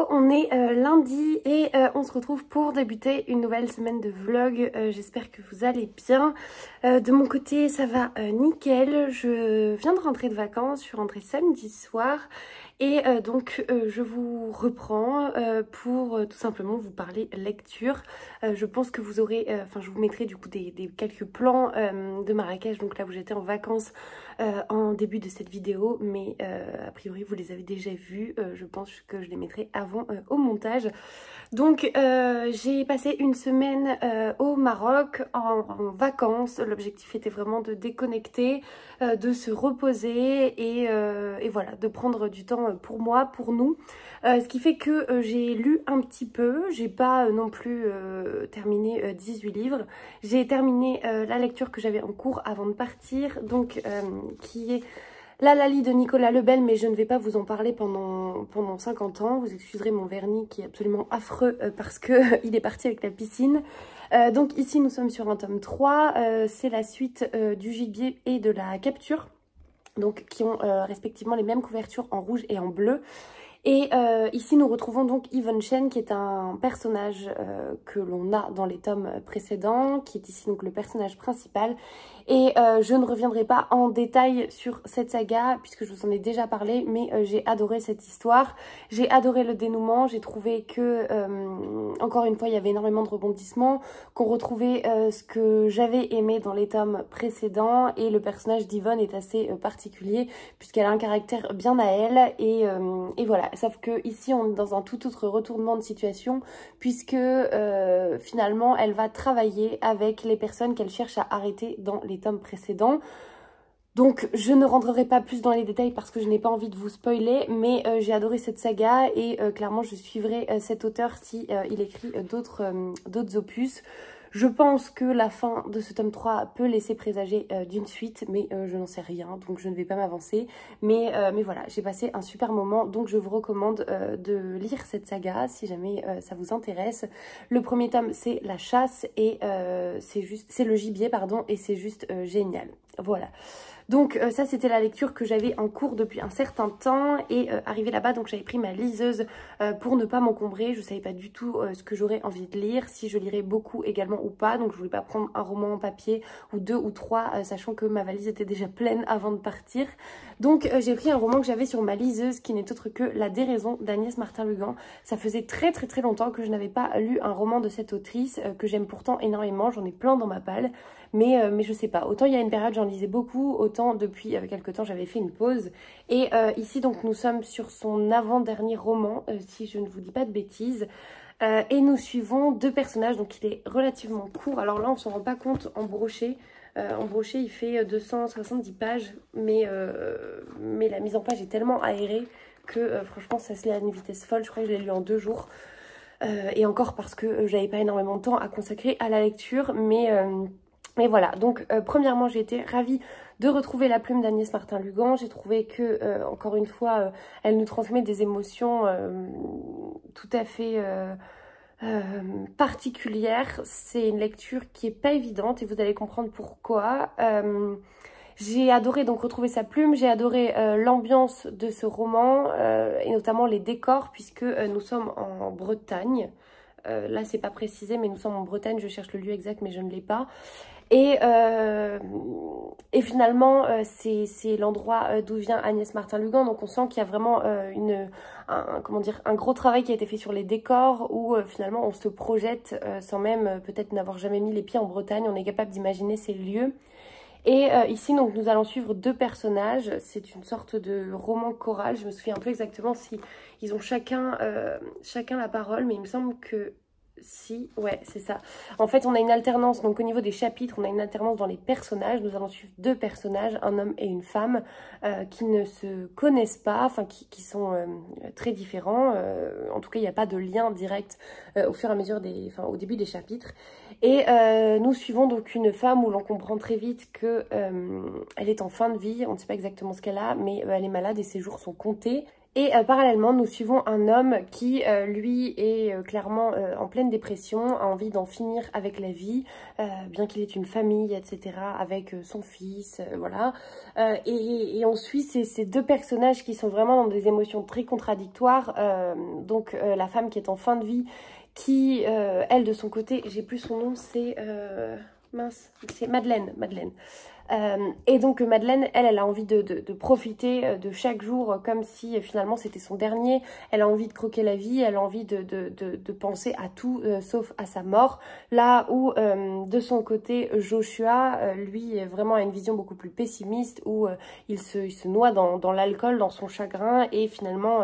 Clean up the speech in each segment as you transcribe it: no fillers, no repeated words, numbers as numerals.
on est lundi et on se retrouve pour débuter une nouvelle semaine de vlog. J'espère que vous allez bien. De mon côté, ça va nickel. Je viens de rentrer de vacances, je suis rentrée samedi soir et donc je vous reprends pour tout simplement vous parler lecture. Je pense que vous aurez, je vous mettrai du coup des quelques plans de Marrakech, donc là où j'étais en vacances en début de cette vidéo, mais a priori vous les avez déjà vus. Je pense que je les mettrai avant au montage. Donc j'ai passé une semaine au Maroc en vacances. L'objectif était vraiment de déconnecter, de se reposer et voilà, de prendre du temps pour moi, pour nous. Ce qui fait que j'ai lu un petit peu. J'ai pas non plus terminé 18 livres. J'ai terminé la lecture que j'avais en cours avant de partir, donc qui est La Lali de Nicolas Lebel, mais je ne vais pas vous en parler pendant 50 ans. Vous excuserez mon vernis qui est absolument affreux parce que il est parti avec la piscine. Donc ici nous sommes sur un tome 3, c'est la suite du gibier et de la capture, donc qui ont respectivement les mêmes couvertures en rouge et en bleu. Et ici nous retrouvons donc Yvonne Chen, qui est un personnage que l'on a dans les tomes précédents, qui est ici donc le personnage principal. Et je ne reviendrai pas en détail sur cette saga puisque je vous en ai déjà parlé, mais j'ai adoré cette histoire, j'ai adoré le dénouement, j'ai trouvé que encore une fois il y avait énormément de rebondissements, qu'on retrouvait ce que j'avais aimé dans les tomes précédents, et le personnage d'Yvonne est assez particulier puisqu'elle a un caractère bien à elle et voilà. Sauf que ici on est dans un tout autre retournement de situation puisque finalement elle va travailler avec les personnes qu'elle cherche à arrêter dans les tomes précédents. Donc je ne rentrerai pas plus dans les détails parce que je n'ai pas envie de vous spoiler, mais j'ai adoré cette saga et clairement je suivrai cet auteur si il écrit d'autres opus. Je pense que la fin de ce tome 3 peut laisser présager d'une suite, mais je n'en sais rien, donc je ne vais pas m'avancer. Mais voilà, j'ai passé un super moment, donc je vous recommande de lire cette saga si jamais ça vous intéresse. Le premier tome, c'est La Chasse et c'est le gibier, pardon, et c'est juste génial. Voilà. Donc ça c'était la lecture que j'avais en cours depuis un certain temps, et arrivé là-bas donc j'avais pris ma liseuse pour ne pas m'encombrer. Je savais pas du tout ce que j'aurais envie de lire, si je lirais beaucoup également ou pas, donc je voulais pas prendre un roman en papier ou deux ou trois, sachant que ma valise était déjà pleine avant de partir. Donc j'ai pris un roman que j'avais sur ma liseuse qui n'est autre que La Déraison d'Agnès Martin-Lugan. Ça faisait très longtemps que je n'avais pas lu un roman de cette autrice que j'aime pourtant énormément, j'en ai plein dans ma palle. Mais je sais pas, autant il y a une période j'en lisais beaucoup, autant depuis quelques temps j'avais fait une pause. Et ici donc nous sommes sur son avant-dernier roman, si je ne vous dis pas de bêtises. Et nous suivons deux personnages, donc il est relativement court. Alors là on s'en rend pas compte en brochet. En brochet il fait 270 pages, mais la mise en page est tellement aérée que franchement ça se lit à une vitesse folle. Je crois que je l'ai lu en 2 jours. Et encore parce que j'avais pas énormément de temps à consacrer à la lecture, mais voilà, donc premièrement j'ai été ravie de retrouver la plume d'Agnès Martin-Lugan. J'ai trouvé que, encore une fois, elle nous transmet des émotions tout à fait particulières. C'est une lecture qui est pas évidente et vous allez comprendre pourquoi. J'ai adoré donc retrouver sa plume, j'ai adoré l'ambiance de ce roman et notamment les décors puisque nous sommes en Bretagne. Là c'est pas précisé mais nous sommes en Bretagne, je cherche le lieu exact mais je ne l'ai pas. Et finalement, c'est l'endroit d'où vient Agnès Martin-Lugan. Donc on sent qu'il y a vraiment un gros travail qui a été fait sur les décors, où finalement on se projette sans même peut-être n'avoir jamais mis les pieds en Bretagne. On est capable d'imaginer ces lieux. Et ici, donc, nous allons suivre deux personnages. C'est une sorte de roman choral. Je me souviens un peu exactement si ils ont chacun la parole, mais il me semble que si, ouais, c'est ça. En fait, on a une alternance, donc au niveau des chapitres, on a une alternance dans les personnages. Nous allons suivre deux personnages, un homme et une femme, qui ne se connaissent pas, enfin qui sont très différents. En tout cas, il n'y a pas de lien direct au fur et à mesure au début des chapitres. Et nous suivons donc une femme où l'on comprend très vite que elle est en fin de vie. On ne sait pas exactement ce qu'elle a, mais elle est malade et ses jours sont comptés. Et parallèlement, nous suivons un homme qui, lui, est clairement en pleine dépression, a envie d'en finir avec la vie, bien qu'il ait une famille, etc., avec son fils, voilà. Et on suit ces deux personnages qui sont vraiment dans des émotions très contradictoires. Donc la femme qui est en fin de vie, qui, elle, de son côté, j'ai plus son nom, c'est... mince, c'est Madeleine. Et donc Madeleine, elle a envie de profiter de chaque jour comme si finalement c'était son dernier. Elle a envie de croquer la vie, elle a envie de penser à tout sauf à sa mort. Là où de son côté Joshua, lui, vraiment a une vision beaucoup plus pessimiste où il se noie dans l'alcool, dans son chagrin et finalement,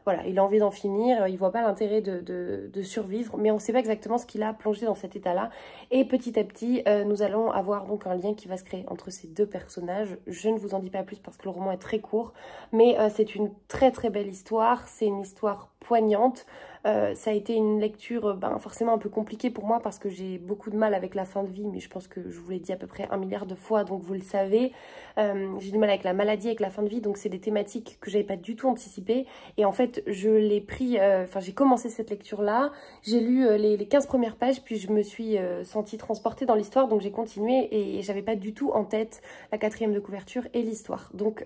voilà, il a envie d'en finir. Il voit pas l'intérêt de survivre, mais on sait pas exactement ce qu'il a plongé dans cet état-là. Et petit à petit, nous allons avoir donc un lien qui va se créer entre ces deux personnages. Je ne vous en dis pas plus parce que le roman est très court, mais c'est une très très belle histoire, c'est une histoire poignante. Ça a été une lecture forcément un peu compliquée pour moi parce que j'ai beaucoup de mal avec la fin de vie, mais je pense que je vous l'ai dit à peu près 1 milliard de fois, donc vous le savez. J'ai du mal avec la maladie, avec la fin de vie, donc c'est des thématiques que j'avais pas du tout anticipées. Et en fait, je l'ai pris, j'ai commencé cette lecture-là, j'ai lu les 15 premières pages, puis je me suis sentie transportée dans l'histoire, donc j'ai continué et j'avais pas du tout en tête la 4e de couverture et l'histoire. Donc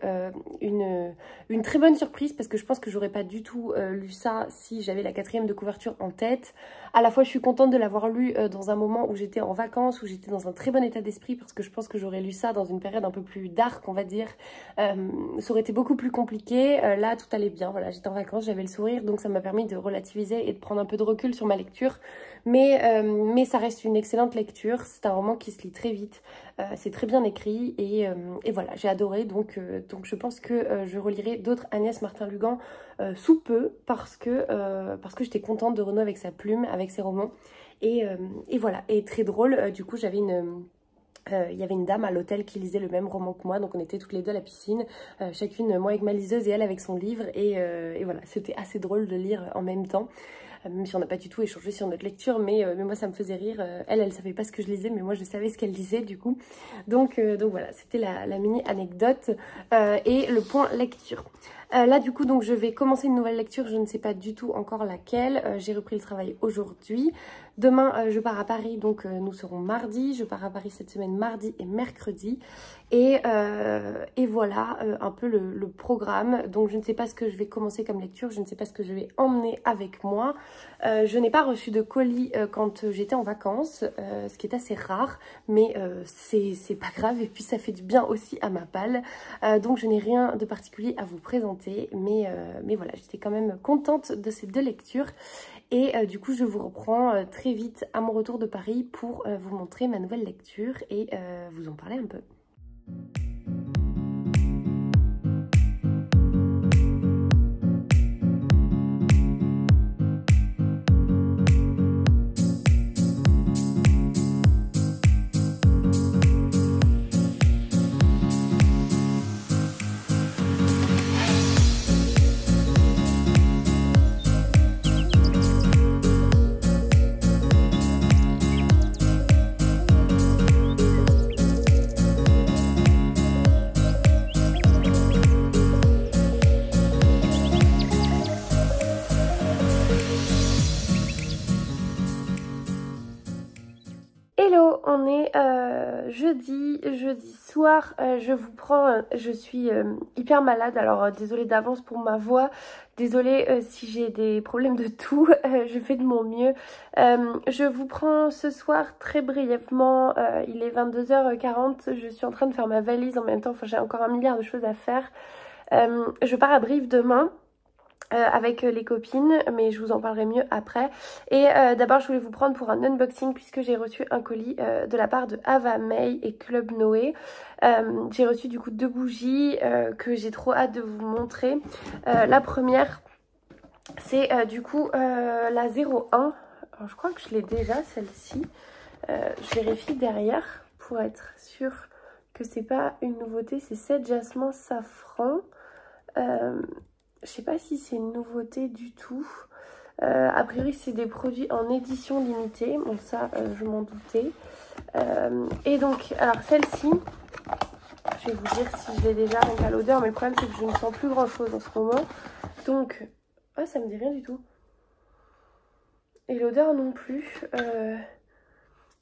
une très bonne surprise parce que je pense que j'aurais pas du tout lu ça si j'avais la 4e de couverture en tête. À la fois, je suis contente de l'avoir lu dans un moment où j'étais en vacances, où j'étais dans un très bon état d'esprit parce que je pense que j'aurais lu ça dans une période un peu plus dark, on va dire. Ça aurait été beaucoup plus compliqué. Là, tout allait bien. Voilà, j'étais en vacances, j'avais le sourire, donc ça m'a permis de relativiser et de prendre un peu de recul sur ma lecture. Mais ça reste une excellente lecture. C'est un roman qui se lit très vite. C'est très bien écrit et voilà, j'ai adoré. Donc je pense que je relirai d'autres Agnès Martin-Lugan sous peu parce que j'étais contente de renouer avec sa plume, avec ses romans. Et voilà, et très drôle, du coup j'avais il y avait une dame à l'hôtel qui lisait le même roman que moi, donc on était toutes les deux à la piscine, chacune, moi avec ma liseuse et elle avec son livre, et voilà, c'était assez drôle de lire en même temps. Même si on n'a pas du tout échangé sur notre lecture, mais moi ça me faisait rire. Elle savait pas ce que je lisais, mais moi je savais ce qu'elle lisait du coup. Donc voilà, c'était la mini anecdote et le point lecture. Là du coup donc je vais commencer une nouvelle lecture, je ne sais pas du tout encore laquelle. J'ai repris le travail aujourd'hui. Demain je pars à Paris, donc nous serons mardi. Je pars à Paris cette semaine mardi et mercredi. Et voilà un peu le programme. Donc je ne sais pas ce que je vais commencer comme lecture, je ne sais pas ce que je vais emmener avec moi. Je n'ai pas reçu de colis quand j'étais en vacances, ce qui est assez rare, mais c'est pas grave et puis ça fait du bien aussi à ma palle. Donc je n'ai rien de particulier à vous présenter, mais voilà, j'étais quand même contente de ces deux lectures. Et du coup, je vous reprends très vite à mon retour de Paris pour vous montrer ma nouvelle lecture et vous en parler un peu. Hello, on est jeudi soir, je vous prends, je suis hyper malade, alors désolée d'avance pour ma voix, désolée si j'ai des problèmes de toux, je fais de mon mieux. Je vous prends ce soir très brièvement, il est 22h40, je suis en train de faire ma valise en même temps, enfin j'ai encore 1 milliard de choses à faire. Je pars à Brive demain. Avec les copines, mais je vous en parlerai mieux après. Et d'abord je voulais vous prendre pour un unboxing puisque j'ai reçu un colis de la part de Ava May et Club Noé. J'ai reçu du coup 2 bougies que j'ai trop hâte de vous montrer. La première c'est du coup la 01. Alors, je crois que je l'ai déjà celle-ci. Je vérifie derrière pour être sûre que c'est pas une nouveauté. C'est 7 jasmin safran. Je sais pas si c'est une nouveauté du tout. A priori, c'est des produits en édition limitée. Bon, ça, je m'en doutais. Et donc, alors celle-ci, je vais vous dire si je l'ai déjà, rien qu'à l'odeur. Mais le problème, c'est que je ne sens plus grand-chose en ce moment. Donc, ah, ça me dit rien du tout. Et l'odeur non plus.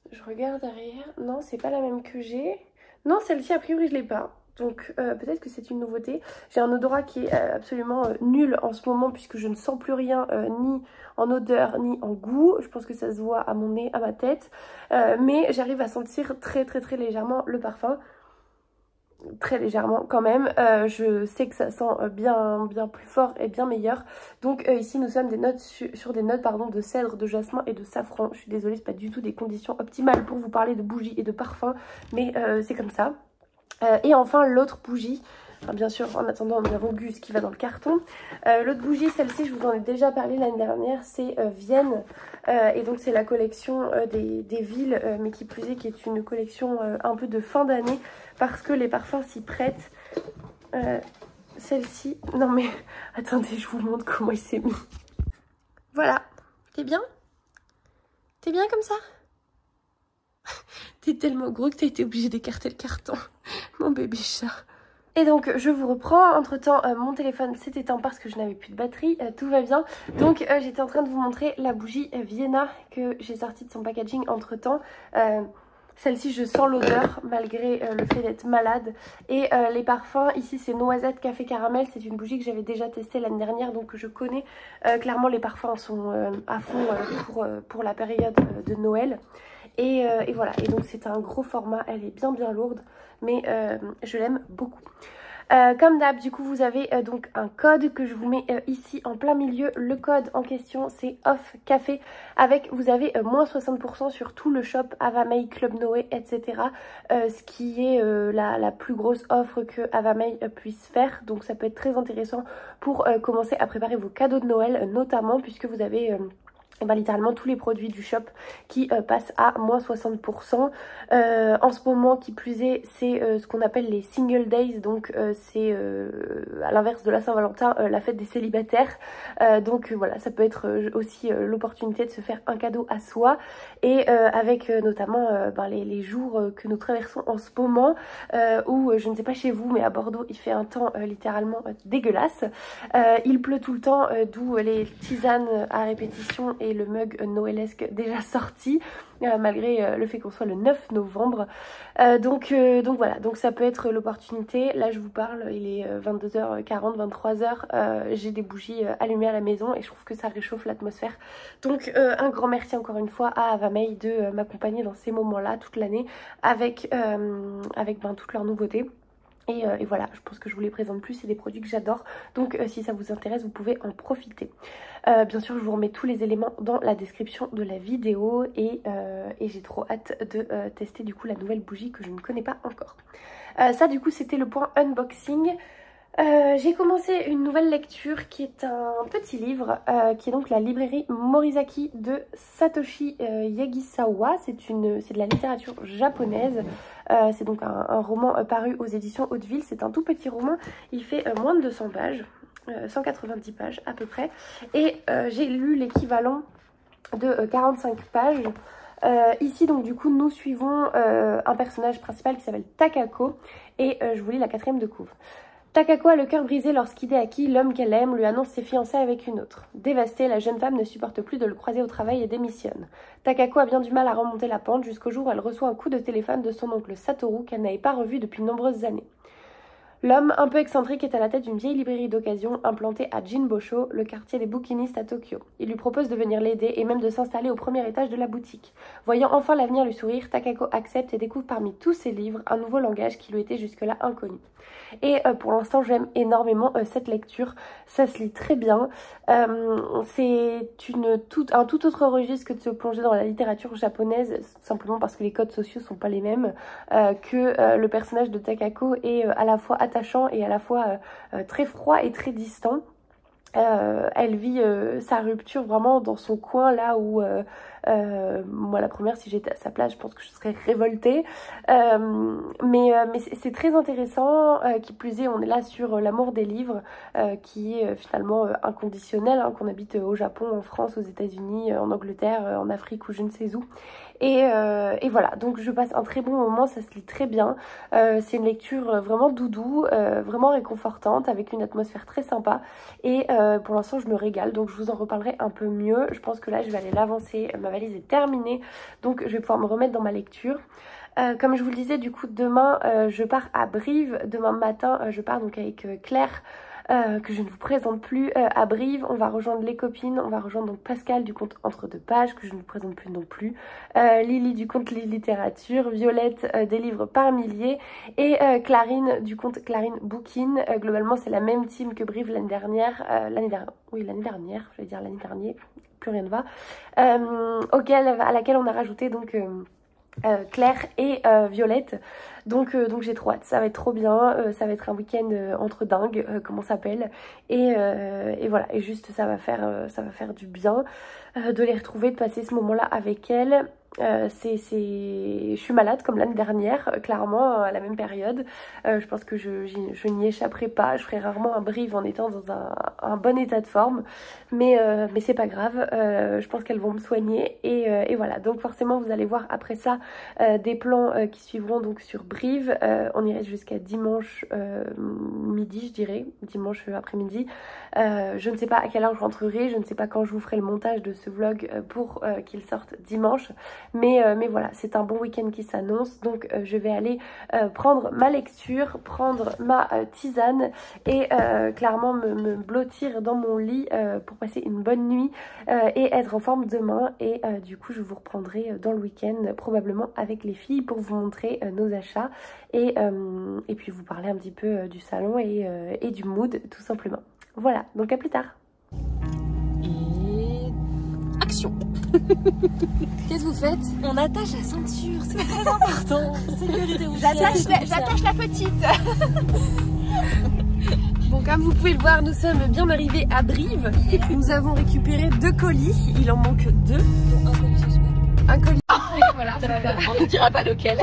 Je regarde derrière. Non, c'est pas la même que j'ai. Non, celle-ci, a priori, je l'ai pas. Donc peut-être que c'est une nouveauté. J'ai un odorat qui est absolument nul en ce moment puisque je ne sens plus rien ni en odeur ni en goût. Je pense que ça se voit à mon nez, à ma tête. Mais j'arrive à sentir très légèrement le parfum. Très légèrement quand même. Je sais que ça sent bien plus fort et bien meilleur. Donc ici nous sommes des notes sur des notes de cèdre, de jasmin et de safran. Je suis désolée, c'est pas du tout des conditions optimales pour vous parler de bougies et de parfums, mais c'est comme ça. Et enfin l'autre bougie, enfin, bien sûr en attendant nous avons Gus qui va dans le carton. L'autre bougie, celle-ci je vous en ai déjà parlé l'année dernière, c'est Vienne. Et donc c'est la collection des villes, mais qui plus est qui est une collection un peu de fin d'année parce que les parfums s'y prêtent. Celle-ci, non mais attendez, je vous montre comment il s'est mis. Voilà, t'es bien? T'es bien comme ça? T'es tellement gros que t'as été obligé d'écarter le carton. Mon bébé chat. Et donc je vous reprends, entre temps mon téléphone s'est éteint parce que je n'avais plus de batterie, tout va bien. Donc j'étais en train de vous montrer la bougie Vienna que j'ai sortie de son packaging entre temps. Celle-ci je sens l'odeur malgré le fait d'être malade. Et les parfums, ici c'est noisette, café, caramel, c'est une bougie que j'avais déjà testée l'année dernière. Donc je connais clairement les parfums sont à fond pour la période de Noël. Et voilà, et donc c'est un gros format, elle est bien lourde, mais je l'aime beaucoup. Comme d'hab, du coup vous avez donc un code que je vous mets ici en plein milieu. Le code en question c'est Off Café avec, vous avez moins 60% sur tout le shop Avamay, Club Noé, etc. Ce qui est la plus grosse offre que Avamay puisse faire. Donc ça peut être très intéressant pour commencer à préparer vos cadeaux de Noël notamment, puisque vous avez... littéralement tous les produits du shop qui passent à moins 60%. En ce moment, qui plus est, c'est ce qu'on appelle les single days, donc c'est à l'inverse de la Saint-Valentin, la fête des célibataires. Donc voilà, ça peut être aussi l'opportunité de se faire un cadeau à soi, et avec notamment les jours que nous traversons en ce moment, où je ne sais pas chez vous, mais à Bordeaux il fait un temps littéralement dégueulasse. Il pleut tout le temps, d'où les tisanes à répétition et le mug noëlesque déjà sorti, malgré le fait qu'on soit le 9 novembre. Donc voilà, donc ça peut être l'opportunité. Là je vous parle, il est 22h40, 23h, j'ai des bougies allumées à la maison et je trouve que ça réchauffe l'atmosphère. Donc un grand merci encore une fois à Avamay de m'accompagner dans ces moments-là toute l'année avec toutes leurs nouveautés. Et voilà, je pense que je vous les présente plus, c'est des produits que j'adore, donc si ça vous intéresse vous pouvez en profiter. Bien sûr je vous remets tous les éléments dans la description de la vidéo, et j'ai trop hâte de tester du coup la nouvelle bougie que je ne connais pas encore. Ça du coup c'était le point unboxing. J'ai commencé une nouvelle lecture qui est un petit livre qui est donc la librairie Morizaki de Satoshi Yagisawa. C'est de la littérature japonaise. C'est donc un roman paru aux éditions Hauteville. C'est un tout petit roman, il fait moins de 200 pages, 190 pages à peu près. Et j'ai lu l'équivalent de 45 pages. Ici donc du coup nous suivons un personnage principal qui s'appelle Takako, et je vous lis la 4e de couve. Takako a le cœur brisé lorsqu'Hideaki, l'homme qu'elle aime, lui annonce ses fiançailles avec une autre. Dévastée, la jeune femme ne supporte plus de le croiser au travail et démissionne. Takako a bien du mal à remonter la pente jusqu'au jour où elle reçoit un coup de téléphone de son oncle Satoru qu'elle n'avait pas revu depuis de nombreuses années. L'homme, un peu excentrique, est à la tête d'une vieille librairie d'occasion implantée à Jinbosho, le quartier des bouquinistes à Tokyo. Il lui propose de venir l'aider et même de s'installer au premier étage de la boutique. Voyant enfin l'avenir lui sourire, Takako accepte et découvre parmi tous ses livres un nouveau langage qui lui était jusque-là inconnu. Et pour l'instant j'aime énormément cette lecture, ça se lit très bien. C'est un tout autre registre que de se plonger dans la littérature japonaise, simplement parce que les codes sociaux sont pas les mêmes, que le personnage de Takako est à la fois attachant et à la fois très froid et très distant. Elle vit sa rupture vraiment dans son coin, là où moi la première, si j'étais à sa place, je pense que je serais révoltée. Mais c'est très intéressant, qui plus est on est là sur l'amour des livres, qui est finalement inconditionnel, hein, qu'on habite au Japon, en France, aux États-Unis, en Angleterre, en Afrique ou je ne sais où. Et voilà, donc je passe un très bon moment, ça se lit très bien. C'est une lecture vraiment doudou, vraiment réconfortante, avec une atmosphère très sympa. Et pour l'instant, je me régale, donc je vous en reparlerai un peu mieux. Je pense que là, je vais aller l'avancer. Ma valise est terminée, donc je vais pouvoir me remettre dans ma lecture. Comme je vous le disais, du coup, demain, je pars à Brive. Demain matin, je pars donc avec Claire, que je ne vous présente plus, à Brive. On va rejoindre les copines, on va rejoindre donc Pascal du compte Entre deux pages, que je ne vous présente plus non plus, Lily du compte Lily Littérature, Violette des livres par milliers, et Clarine du compte Clarine Bookin. Globalement, c'est la même team que Brive l'année dernière, l'année dernière, je vais dire l'année dernière, plus rien ne va, à laquelle on a rajouté donc Claire et Violette, donc j'ai trop hâte, ça va être trop bien, ça va être un week-end entre dingues, comme on s'appelle, et voilà, et juste ça va faire du bien de les retrouver, de passer ce moment là avec elles. Je suis malade comme l'année dernière, clairement à la même période. Je pense que je n'y échapperai pas. Je ferai rarement un Brive en étant dans un bon état de forme, mais c'est pas grave. Je pense qu'elles vont me soigner, et voilà. Donc forcément vous allez voir après ça des plans qui suivront donc sur Brive. On y reste jusqu'à dimanche midi, je dirais, dimanche après-midi. Je ne sais pas à quelle heure je rentrerai, je ne sais pas quand je vous ferai le montage de ce vlog pour qu'il sorte dimanche. Mais voilà, c'est un bon week-end qui s'annonce, donc je vais aller prendre ma lecture, prendre ma tisane, et clairement me blottir dans mon lit pour passer une bonne nuit et être en forme demain. Et du coup je vous reprendrai dans le week-end, probablement avec les filles, pour vous montrer nos achats, et puis vous parler un petit peu du salon et du mood tout simplement. Voilà, donc à plus tard. Et action. Qu'est-ce que vous faites? On attache la ceinture, c'est très important. J'attache la petite. Bon, comme vous pouvez le voir, nous sommes bien arrivés à Brive. Nous avons récupéré 2 colis, il en manque 2. Donc un colis suspect. Un colis. Voilà, On ne dira pas lequel.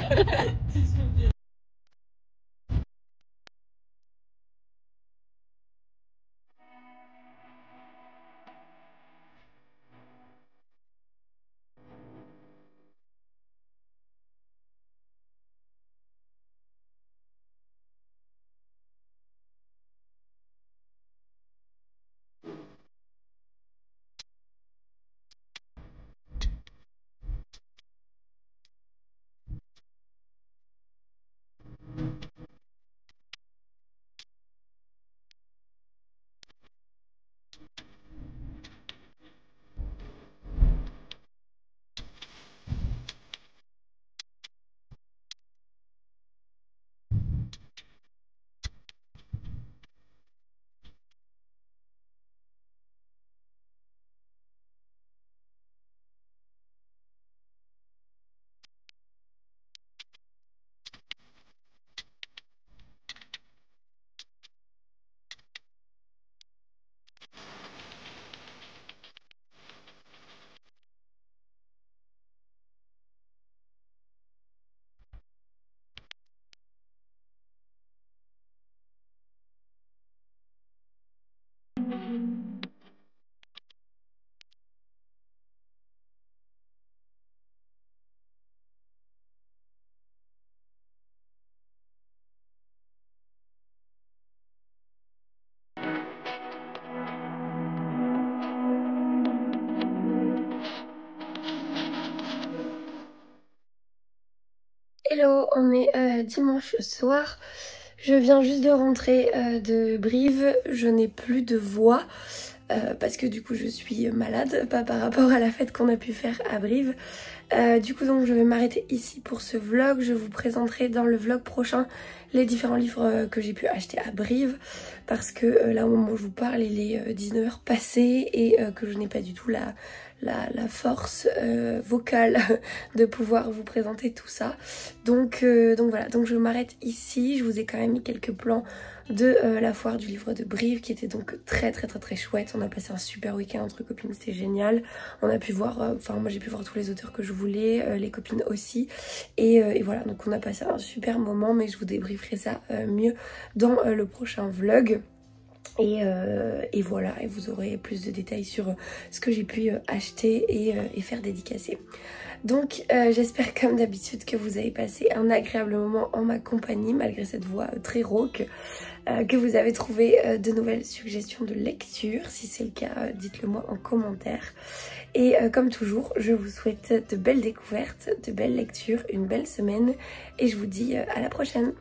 Hello, on est dimanche soir. Je viens juste de rentrer de Brive. Je n'ai plus de voix parce que du coup je suis malade, pas par rapport à la fête qu'on a pu faire à Brive. Du coup donc je vais m'arrêter ici pour ce vlog. Je vous présenterai dans le vlog prochain les différents livres que j'ai pu acheter à Brive, parce que là au moment où je vous parle il est 19h passé, et que je n'ai pas du tout la force vocale de pouvoir vous présenter tout ça. Donc voilà, donc je m'arrête ici. Je vous ai quand même mis quelques plans de la foire du livre de Brive, qui était donc très chouette. On a passé un super week-end entre copines, c'était génial. On a pu voir, enfin moi j'ai pu voir tous les auteurs que je voulais, les copines aussi, et voilà, donc on a passé un super moment, mais je vous débrieferai ça mieux dans le prochain vlog. Et voilà, et vous aurez plus de détails sur ce que j'ai pu acheter et faire dédicacer. Donc j'espère comme d'habitude que vous avez passé un agréable moment en ma compagnie malgré cette voix très rauque, que vous avez trouvé de nouvelles suggestions de lecture. Si c'est le cas, dites-le moi en commentaire. Et comme toujours, je vous souhaite de belles découvertes, de belles lectures, une belle semaine et je vous dis à la prochaine.